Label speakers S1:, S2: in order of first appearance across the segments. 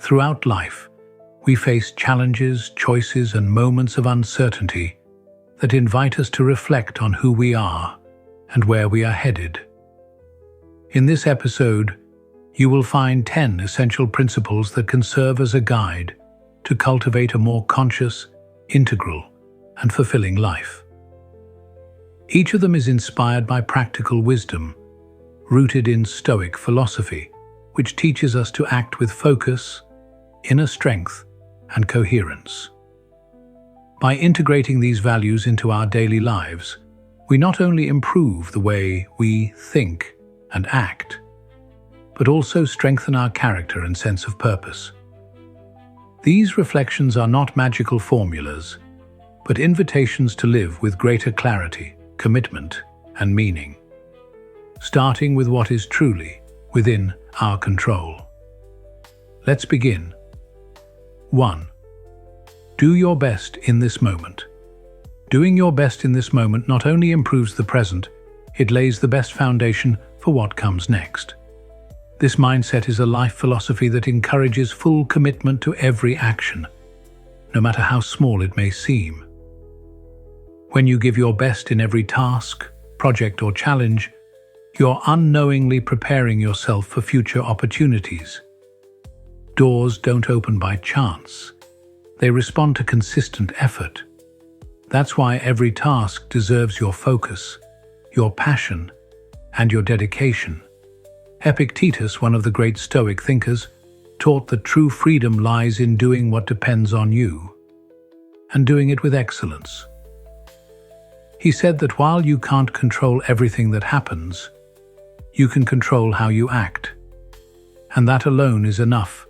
S1: Throughout life, we face challenges, choices, and moments of uncertainty that invite us to reflect on who we are and where we are headed. In this episode, you will find 10 essential principles that can serve as a guide to cultivate a more conscious, integral, and fulfilling life. Each of them is inspired by practical wisdom, rooted in Stoic philosophy, which teaches us to act with focus, inner strength, and coherence. By integrating these values into our daily lives, we not only improve the way we think and act, but also strengthen our character and sense of purpose. These reflections are not magical formulas, but invitations to live with greater clarity, commitment, and meaning, starting with what is truly within our control. Let's begin. 1. Do your best in this moment. Doing your best in this moment not only improves the present, it lays the best foundation for what comes next. This mindset is a life philosophy that encourages full commitment to every action, no matter how small it may seem. When you give your best in every task, project, or challenge, you're unknowingly preparing yourself for future opportunities. Doors don't open by chance. They respond to consistent effort. That's why every task deserves your focus, your passion, and your dedication. Epictetus, one of the great Stoic thinkers, taught that true freedom lies in doing what depends on you, and doing it with excellence. He said that while you can't control everything that happens, you can control how you act, and that alone is enough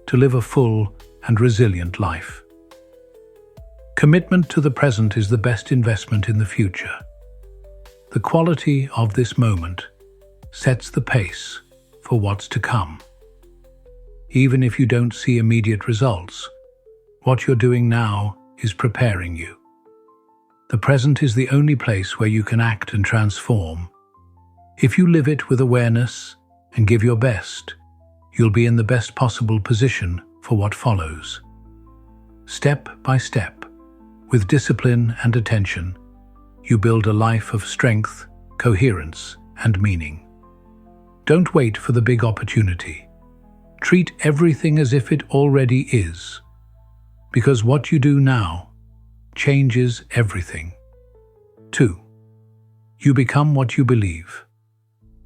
S1: to live a full and resilient life. Commitment to the present is the best investment in the future. The quality of this moment sets the pace for what's to come. Even if you don't see immediate results, what you're doing now is preparing you. The present is the only place where you can act and transform. If you live it with awareness and give your best, you'll be in the best possible position for what follows. Step by step, with discipline and attention, you build a life of strength, coherence, and meaning. Don't wait for the big opportunity. Treat everything as if it already is, because what you do now changes everything. 2. You become what you believe.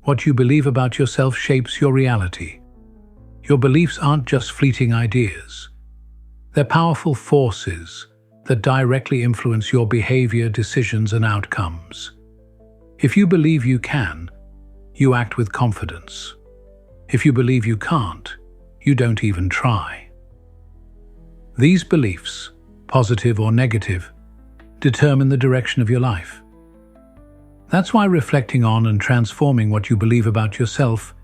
S1: What you believe about yourself shapes your reality. Your beliefs aren't just fleeting ideas. They're powerful forces that directly influence your behavior, decisions, and outcomes. If you believe you can, you act with confidence. If you believe you can't, you don't even try. These beliefs, positive or negative, determine the direction of your life. That's why reflecting on and transforming what you believe about yourself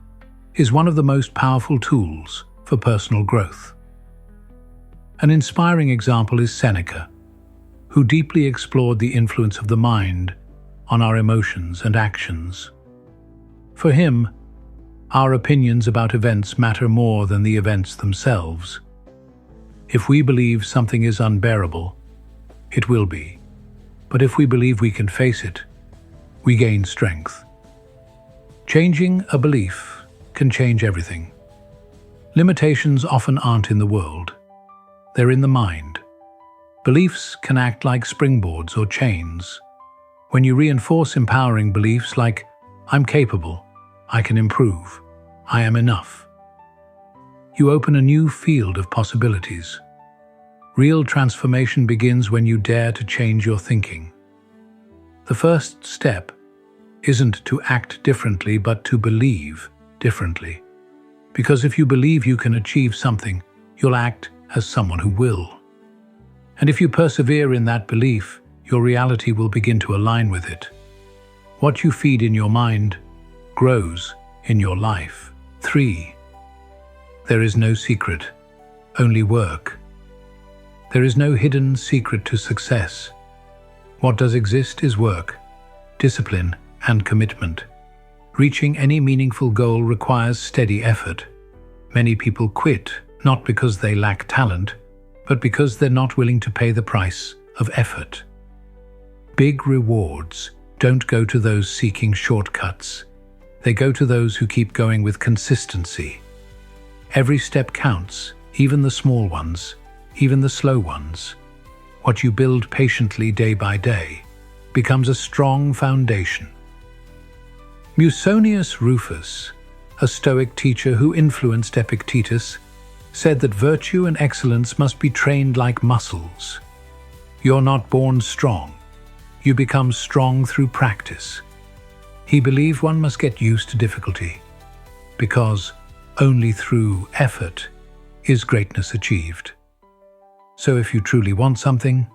S1: is one of the most powerful tools for personal growth. An inspiring example is Seneca, who deeply explored the influence of the mind on our emotions and actions. For him, our opinions about events matter more than the events themselves. If we believe something is unbearable, it will be. But if we believe we can face it, we gain strength. Changing a belief can change everything. Limitations often aren't in the world. They're in the mind. Beliefs can act like springboards or chains. When you reinforce empowering beliefs like, I'm capable, I can improve, I am enough, you open a new field of possibilities. Real transformation begins when you dare to change your thinking. The first step isn't to act differently, but to believe differently. Because if you believe you can achieve something, you'll act as someone who will. And if you persevere in that belief, your reality will begin to align with it. What you feed in your mind grows in your life. 3. There is no secret, only work. There is no hidden secret to success. What does exist is work, discipline, and commitment. Reaching any meaningful goal requires steady effort. Many people quit, not because they lack talent, but because they're not willing to pay the price of effort. Big rewards don't go to those seeking shortcuts. They go to those who keep going with consistency. Every step counts, even the small ones, even the slow ones. What you build patiently day by day becomes a strong foundation. Musonius Rufus, a Stoic teacher who influenced Epictetus, said that virtue and excellence must be trained like muscles. You're not born strong. You become strong through practice. He believed one must get used to difficulty, because only through effort is greatness achieved. So if you truly want something,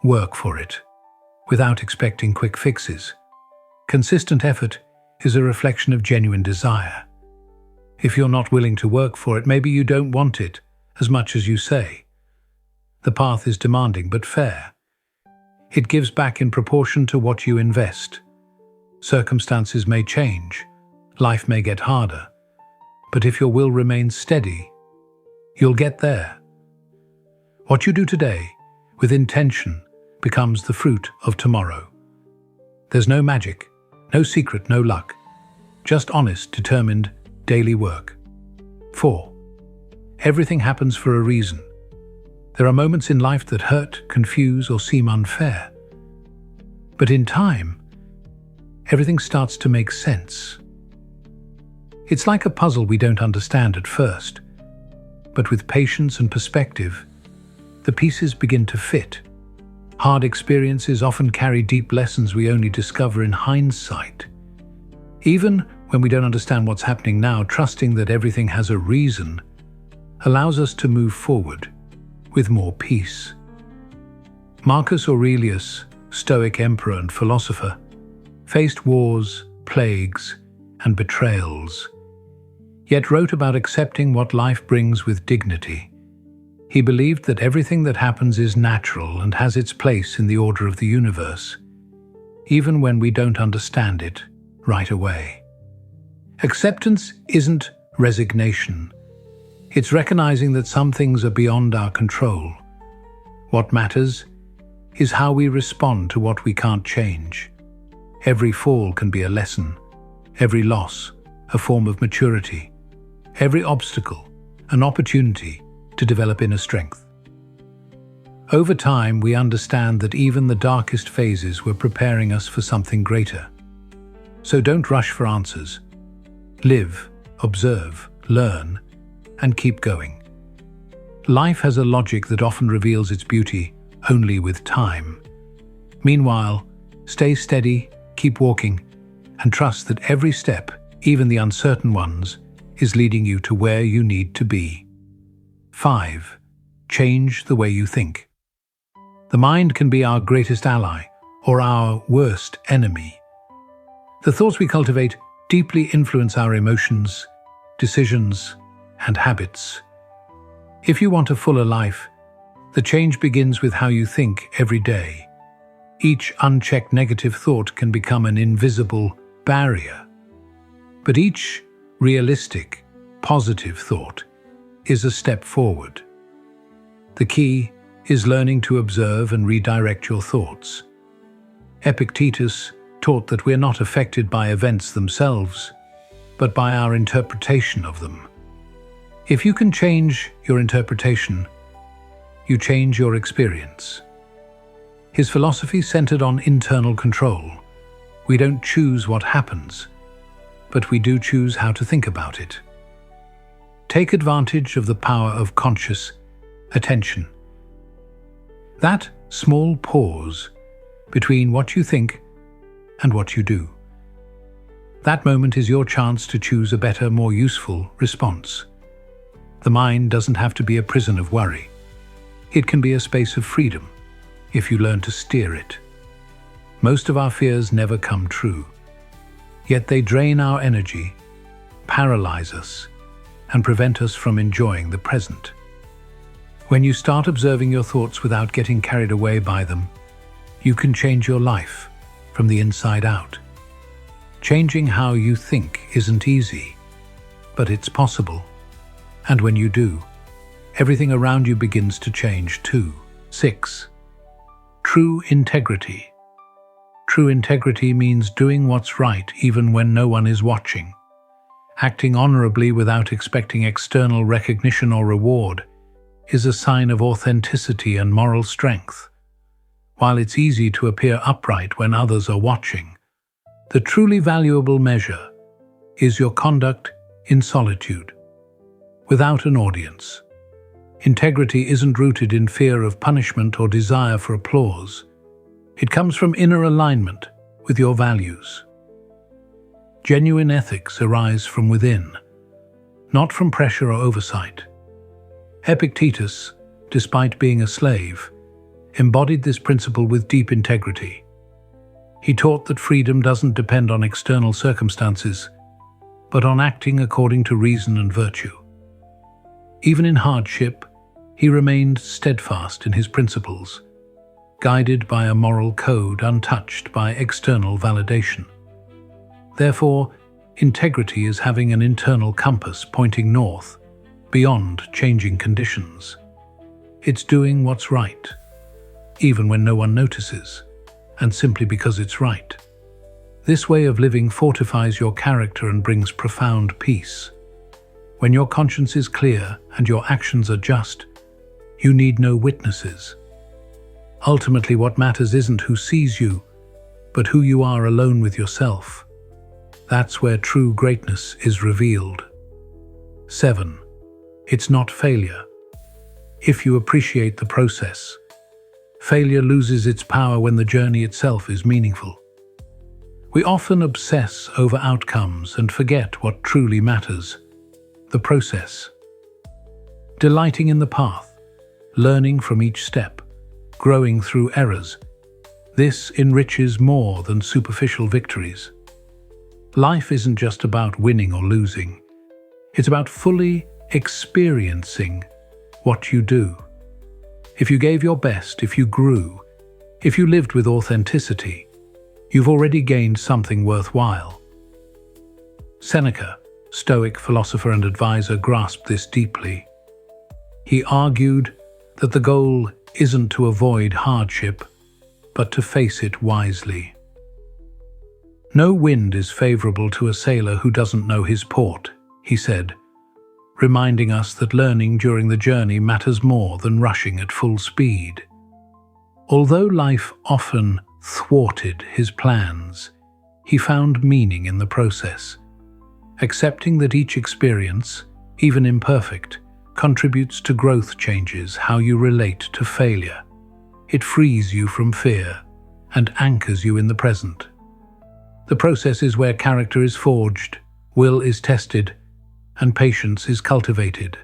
S1: work for it, without expecting quick fixes. Consistent effort is a reflection of genuine desire. If you're not willing to work for it, maybe you don't want it as much as you say. The path is demanding but fair. It gives back in proportion to what you invest. Circumstances may change, life may get harder, but if your will remains steady, you'll get there. What you do today, with intention, becomes the fruit of tomorrow. There's no magic, no secret, no luck, just honest, determined, daily work. 4. Everything happens for a reason. There are moments in life that hurt, confuse, or seem unfair. But in time, everything starts to make sense. It's like a puzzle we don't understand at first, but with patience and perspective, the pieces begin to fit. Hard experiences often carry deep lessons we only discover in hindsight. Even when we don't understand what's happening now, trusting that everything has a reason allows us to move forward with more peace. Marcus Aurelius, Stoic emperor and philosopher, faced wars, plagues, and betrayals, yet wrote about accepting what life brings with dignity. He believed that everything that happens is natural and has its place in the order of the universe, even when we don't understand it right away. Acceptance isn't resignation. It's recognizing that some things are beyond our control. What matters is how we respond to what we can't change. Every fall can be a lesson, every loss a form of maturity, every obstacle an opportunity to develop inner strength. Over time, we understand that even the darkest phases were preparing us for something greater. So don't rush for answers. Live, observe, learn, and keep going. Life has a logic that often reveals its beauty only with time. Meanwhile, stay steady, keep walking, and trust that every step, even the uncertain ones, is leading you to where you need to be. 5. Change the way you think. The mind can be our greatest ally or our worst enemy. The thoughts we cultivate deeply influence our emotions, decisions, and habits. If you want a fuller life, the change begins with how you think every day. Each unchecked negative thought can become an invisible barrier. But each realistic, positive thought is a step forward. The key is learning to observe and redirect your thoughts. Epictetus taught that we're not affected by events themselves, but by our interpretation of them. If you can change your interpretation, you change your experience. His philosophy centered on internal control. We don't choose what happens, but we do choose how to think about it. Take advantage of the power of conscious attention. That small pause between what you think and what you do. That moment is your chance to choose a better, more useful response. The mind doesn't have to be a prison of worry. It can be a space of freedom if you learn to steer it. Most of our fears never come true, yet they drain our energy, paralyze us, and prevent us from enjoying the present. When you start observing your thoughts without getting carried away by them, you can change your life from the inside out. Changing how you think isn't easy, but it's possible. And when you do, everything around you begins to change too. 6. True integrity. True integrity means doing what's right even when no one is watching. Acting honorably without expecting external recognition or reward is a sign of authenticity and moral strength. While it's easy to appear upright when others are watching, the truly valuable measure is your conduct in solitude, without an audience. Integrity isn't rooted in fear of punishment or desire for applause. It comes from inner alignment with your values. Genuine ethics arise from within, not from pressure or oversight. Epictetus, despite being a slave, embodied this principle with deep integrity. He taught that freedom doesn't depend on external circumstances, but on acting according to reason and virtue. Even in hardship, he remained steadfast in his principles, guided by a moral code untouched by external validation. Therefore, integrity is having an internal compass pointing north, beyond changing conditions. It's doing what's right, even when no one notices, and simply because it's right. This way of living fortifies your character and brings profound peace. When your conscience is clear and your actions are just, you need no witnesses. Ultimately, what matters isn't who sees you, but who you are alone with yourself. That's where true greatness is revealed. 7. It's not failure. If you appreciate the process, failure loses its power when the journey itself is meaningful. We often obsess over outcomes and forget what truly matters: the process. Delighting in the path, learning from each step, growing through errors. This enriches more than superficial victories. Life isn't just about winning or losing. It's about fully experiencing what you do. If you gave your best, if you grew, if you lived with authenticity, you've already gained something worthwhile. Seneca, Stoic philosopher and advisor, grasped this deeply. He argued that the goal isn't to avoid hardship, but to face it wisely. No wind is favorable to a sailor who doesn't know his port, he said, reminding us that learning during the journey matters more than rushing at full speed. Although life often thwarted his plans, he found meaning in the process, accepting that each experience, even imperfect, contributes to growth changes how you relate to failure. It frees you from fear and anchors you in the present. The process is where character is forged, will is tested, and patience is cultivated.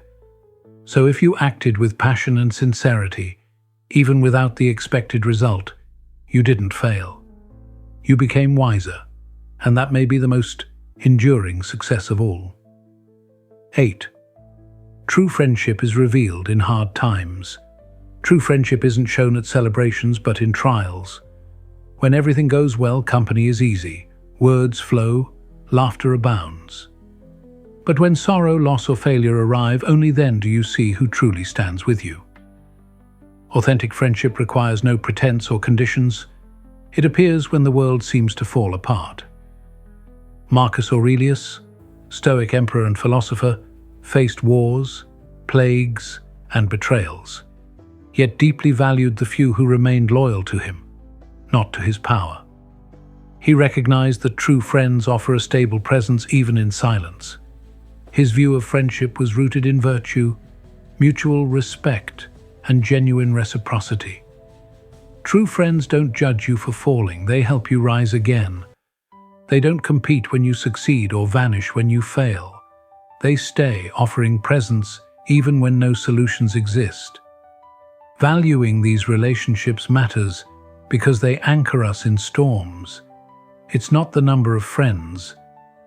S1: So if you acted with passion and sincerity, even without the expected result, you didn't fail. You became wiser, and that may be the most enduring success of all. 8. True friendship is revealed in hard times. True friendship isn't shown at celebrations but in trials. When everything goes well, company is easy, words flow, laughter abounds. But when sorrow, loss, or failure arrive, only then do you see who truly stands with you. Authentic friendship requires no pretense or conditions. It appears when the world seems to fall apart. Marcus Aurelius, Stoic emperor and philosopher, faced wars, plagues, and betrayals, yet deeply valued the few who remained loyal to him, not to his power. He recognized that true friends offer a stable presence even in silence. His view of friendship was rooted in virtue, mutual respect, and genuine reciprocity. True friends don't judge you for falling, they help you rise again. They don't compete when you succeed or vanish when you fail. They stay, offering presence even when no solutions exist. Valuing these relationships matters because they anchor us in storms. It's not the number of friends,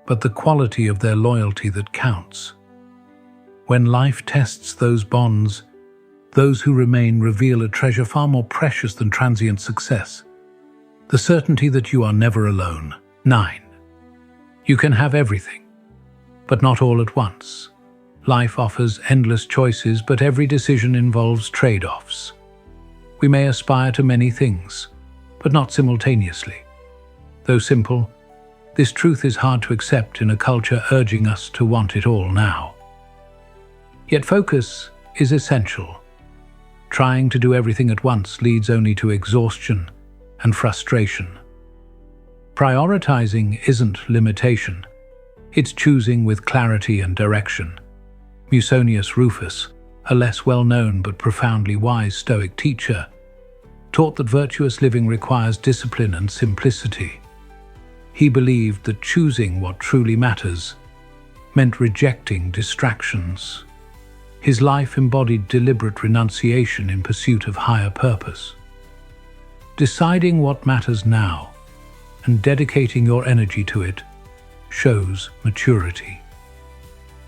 S1: but the quality of their loyalty that counts. When life tests those bonds, those who remain reveal a treasure far more precious than transient success: the certainty that you are never alone. 9. You can have everything, but not all at once. Life offers endless choices, but every decision involves trade-offs. We may aspire to many things, but not simultaneously. Though simple, this truth is hard to accept in a culture urging us to want it all now. Yet focus is essential. Trying to do everything at once leads only to exhaustion and frustration. Prioritizing isn't limitation, it's choosing with clarity and direction. Musonius Rufus, a less well-known but profoundly wise Stoic teacher, taught that virtuous living requires discipline and simplicity. He believed that choosing what truly matters meant rejecting distractions. His life embodied deliberate renunciation in pursuit of higher purpose. Deciding what matters now and dedicating your energy to it shows maturity.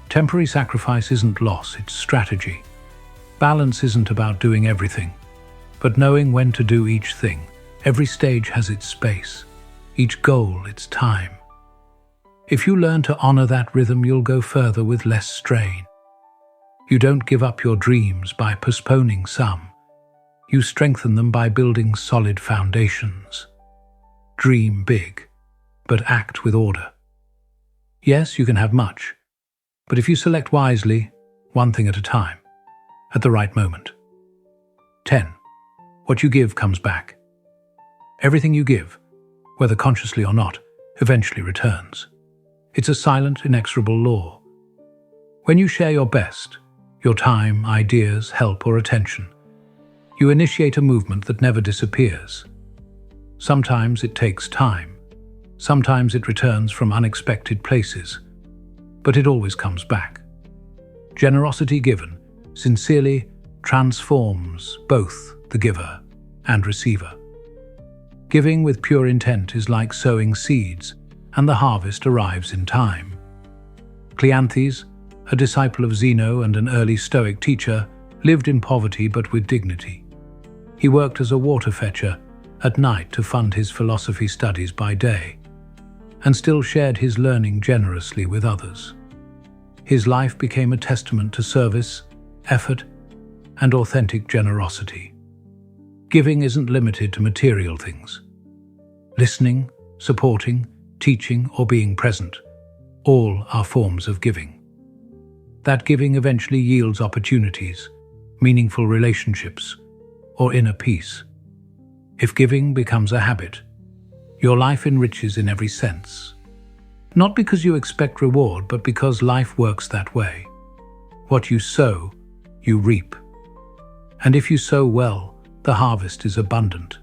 S1: Temporary sacrifice isn't loss, it's strategy. Balance isn't about doing everything, but knowing when to do each thing. Every stage has its space, each goal its time. If you learn to honor that rhythm, you'll go further with less strain. You don't give up your dreams by postponing some. You strengthen them by building solid foundations. Dream big, but act with order. Yes, you can have much, but if you select wisely, one thing at a time, at the right moment. 10. What you give comes back. Everything you give, whether consciously or not, eventually returns. It's a silent, inexorable law. When you share your best, your time, ideas, help, or attention, you initiate a movement that never disappears. Sometimes it takes time. Sometimes it returns from unexpected places, but it always comes back. Generosity given sincerely transforms both the giver and receiver. Giving with pure intent is like sowing seeds, and the harvest arrives in time. Cleanthes, a disciple of Zeno and an early Stoic teacher, lived in poverty but with dignity. He worked as a water fetcher at night to fund his philosophy studies by day, and still shared his learning generously with others. His life became a testament to service, effort, and authentic generosity. Giving isn't limited to material things. Listening, supporting, teaching, or being present, all are forms of giving. That giving eventually yields opportunities, meaningful relationships, or inner peace. If giving becomes a habit, your life enriches in every sense. Not because you expect reward, but because life works that way. What you sow, you reap. And if you sow well, the harvest is abundant.